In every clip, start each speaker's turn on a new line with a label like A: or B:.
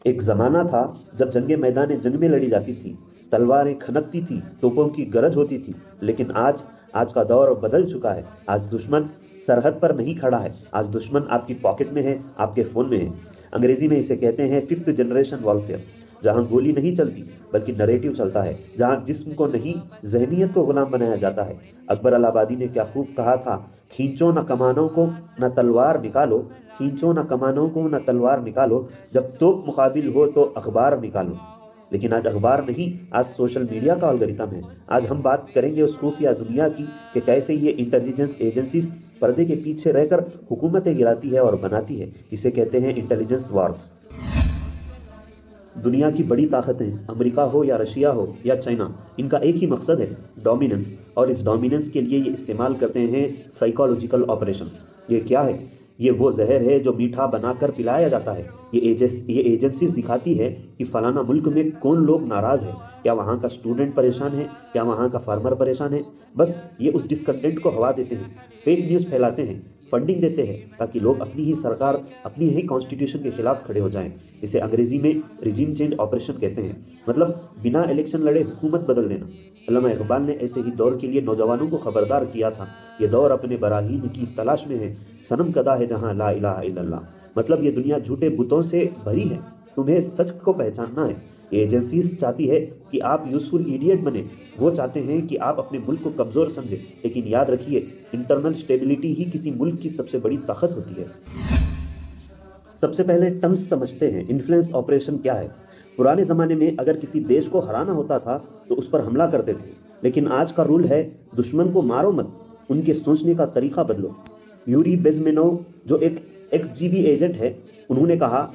A: एक ज़माना था जब जंगें मैदान जंग में लड़ी जाती थी, तलवारें खनकती थी, तोपों की गरज होती थी। लेकिन आज आज का दौर बदल चुका है। आज दुश्मन सरहद पर नहीं खड़ा है, आज दुश्मन आपकी पॉकेट में है, आपके फ़ोन में है। अंग्रेज़ी में इसे कहते हैं फिफ्थ जनरेशन वॉरफेयर। जहाँ गोली नहीं चलती बल्कि नरेटिव चलता है, जहाँ जिस्म को नहीं ज़हनियत को गुलाम बनाया जाता है। अकबर अलाहाबादी ने क्या खूब कहा था, खींचो न कमानों को न तलवार निकालो, खींचो न कमानों को न तलवार निकालो, जब तोप मुकाबिल हो तो अखबार निकालो। लेकिन आज अखबार नहीं, आज सोशल मीडिया का अलगोरिथम है। आज हम बात करेंगे उस खुफिया दुनिया की कि कैसे ये इंटेलिजेंस एजेंसीज पर्दे के पीछे रहकर हुकूमतें गिराती है और बनाती है। इसे कहते हैं इंटेलिजेंस वॉर्स। दुनिया की बड़ी ताकतें, अमेरिका हो या रशिया हो या चाइना, इनका एक ही मकसद है, डोमिनेंस। और इस डोमिनेंस के लिए ये इस्तेमाल करते हैं साइकोलॉजिकल ऑपरेशंस। ये क्या है? ये वो जहर है जो मीठा बनाकर पिलाया जाता है। ये एजेंसीज दिखाती है कि फलाना मुल्क में कौन लोग नाराज़ है, क्या वहाँ का स्टूडेंट परेशान है, क्या वहाँ का फार्मर परेशान है। बस ये उस डिसकंटेंट को हवा देते हैं, फेक न्यूज़ फैलाते हैं, फंडिंग देते हैं ताकि लोग अपनी ही सरकार, अपनी ही कॉन्स्टिट्यूशन के खिलाफ खड़े हो जाएं। इसे अंग्रेजी में रिजीम चेंज ऑपरेशन कहते हैं, मतलब बिना इलेक्शन लड़े हुकूमत बदल देना। अल्लामा इकबाल ने ऐसे ही दौर के लिए नौजवानों को खबरदार किया था, ये दौर अपने बराहीन की तलाश में है, सनम कदा है जहाँ ला इलाहा इल्लल्लाह। मतलब ये दुनिया झूठे बुतों से भरी है, तुम्हें सच को पहचानना है। ये एजेंसीज चाहती है कि आप यूजफुल इडियट बने, वो चाहते हैं कि आप अपने मुल्क को कमज़ोर समझें। लेकिन याद रखिए, इंटरनल स्टेबिलिटी ही किसी मुल्क की सबसे बड़ी ताकत होती है। सबसे पहले टर्म्स समझते हैं, इन्फ्लुएंस ऑपरेशन क्या है। पुराने ज़माने में अगर किसी देश को हराना होता था तो उस पर हमला करते थे, लेकिन आज का रूल है दुश्मन को मारो मत, उनके सोचने का तरीका बदलो। यूरी बेज़मेनोव, जो एक XGB एजेंट है, उन्होंने कहा,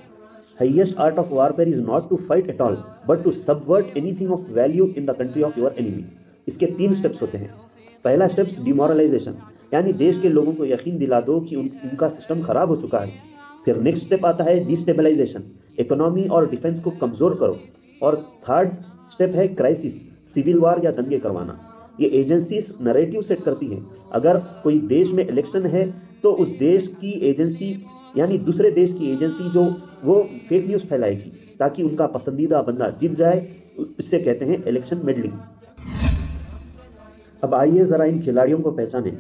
A: highest art of warfare is not to fight at all but to subvert anything of value in the country of your enemy. इसके 3 स्टेप्स होते हैं। पहला स्टेप्स डिमोरलाइजेशन, यानी देश के लोगों को यकीन दिला दो कि उनका सिस्टम खराब हो चुका है। फिर नेक्स्ट स्टेप आता है डिस्टेबलाइजेशन, इकोनॉमी और डिफेंस को कमज़ोर करो। और थर्ड स्टेप है क्राइसिस, सिविल वार या दंगे करवाना। ये एजेंसीज नरेटिव सेट करती हैं। अगर कोई देश में इलेक्शन है तो उस देश की एजेंसी, यानी दूसरे देश की एजेंसी, जो वो फेक न्यूज़ फैलाएगी ताकि उनका पसंदीदा बंदा जीत जाए। इससे कहते हैं इलेक्शन मेडलिंग। अब आइए ज़रा इन खिलाड़ियों को पहचानें।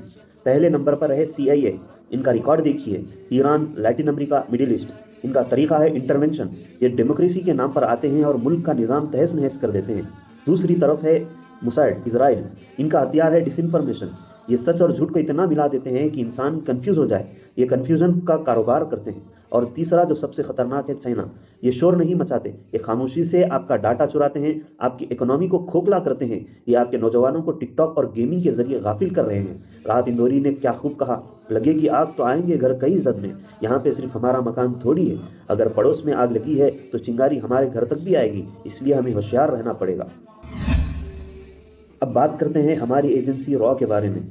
A: पहले नंबर पर है CIA। इनका रिकॉर्ड देखिए, Iran, Latin America, middle east. इनका तरीका है इंटरवेंशन। ये डेमोक्रेसी के नाम पर आते हैं और मुल्क का निज़ाम तहस नहस कर देते हैं। दूसरी तरफ है मुसाइड, इजराइल। इनका हथियार है डिसइंफॉर्मेशन। ये सच और झूठ को इतना मिला देते हैं कि इंसान कंफ्यूज हो जाए। ये कन्फ्यूजन का कारोबार करते हैं। और तीसरा जो सबसे खतरनाक है, चाइना। ये शोर नहीं मचाते, ये खामोशी से आपका डाटा चुराते हैं, आपकी इकोनॉमी को खोखला करते हैं। ये आपके नौजवानों को टिकटॉक और गेमिंग के जरिए गाफिल कर रहे हैं। राहत इंदौरी ने क्या खूब कहा, लगेगी आग तो आएंगे घर कई जद में, यहाँ पे सिर्फ हमारा मकान थोड़ी है। अगर पड़ोस में आग लगी है तो चिंगारी हमारे घर तक भी आएगी, इसलिए हमें होशियार रहना पड़ेगा। अब बात करते हैं हमारी एजेंसी रॉ के बारे में।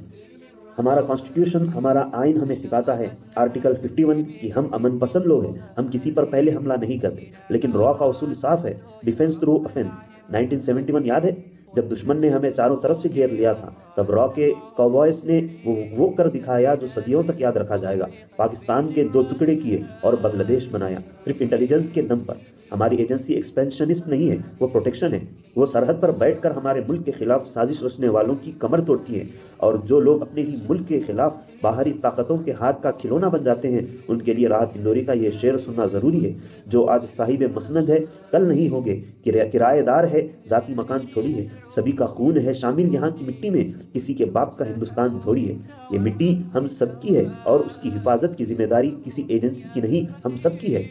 A: हमारा कॉन्स्टिट्यूशन, हमारा आइन हमें सिखाता है, आर्टिकल 51, कि हम अमन पसंद लोग हैं, हम किसी पर पहले हमला नहीं करते। लेकिन रॉ का उसूल साफ है, डिफेंस थ्रू ऑफेंस। 1971 याद है, जब दुश्मन ने हमें चारों तरफ से घेर लिया था, तब रॉ के कॉबॉयज ने वो कर दिखाया जो सदियों तक याद रखा जाएगा। पाकिस्तान के 2 टुकड़े किए और बांग्लादेश बनाया, सिर्फ इंटेलिजेंस के दम पर। हमारी एजेंसी एक्सपेंशनिस्ट नहीं है, वो प्रोटेक्शन है। वो सरहद पर बैठकर हमारे मुल्क के खिलाफ साजिश रचने वालों की कमर तोड़ती है। और जो लोग अपने ही मुल्क के खिलाफ बाहरी ताकतों के हाथ का खिलौना बन जाते हैं, उनके लिए राहत इंदौरी का ये शेर सुनना ज़रूरी है, जो आज साहिब मसनद है कल नहीं होंगे, किराएदार है जाती मकान थोड़ी है, सभी का खून है शामिल यहाँ की मिट्टी में, किसी के बाप का हिंदुस्तान थोड़ी है। ये मिट्टी हम सबकी है और उसकी हिफाजत की जिम्मेदारी किसी एजेंसी की नहीं, हम सबकी है।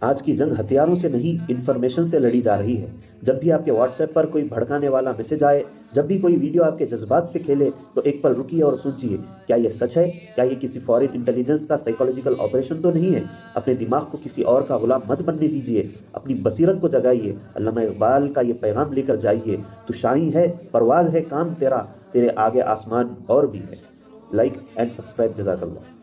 A: आज की जंग हथियारों से नहीं, इंफॉर्मेशन से लड़ी जा रही है। जब भी आपके व्हाट्सएप पर कोई भड़काने वाला मैसेज आए, जब भी कोई वीडियो आपके जज्बात से खेले, तो एक पल रुकिए और सोचिए, क्या ये सच है? क्या ये किसी फॉरेन इंटेलिजेंस का साइकोलॉजिकल ऑपरेशन तो नहीं है? अपने दिमाग को किसी और का गुलाम मत बनने दीजिए, अपनी बसीरत को जगाइए। अल्लामा इकबाल का ये पैगाम लेकर जाइए, तू शाही है, परवाज है काम तेरा, तेरे आगे आसमान और भी है। लाइक एंड सब्सक्राइब, जज़ाकल्लाह।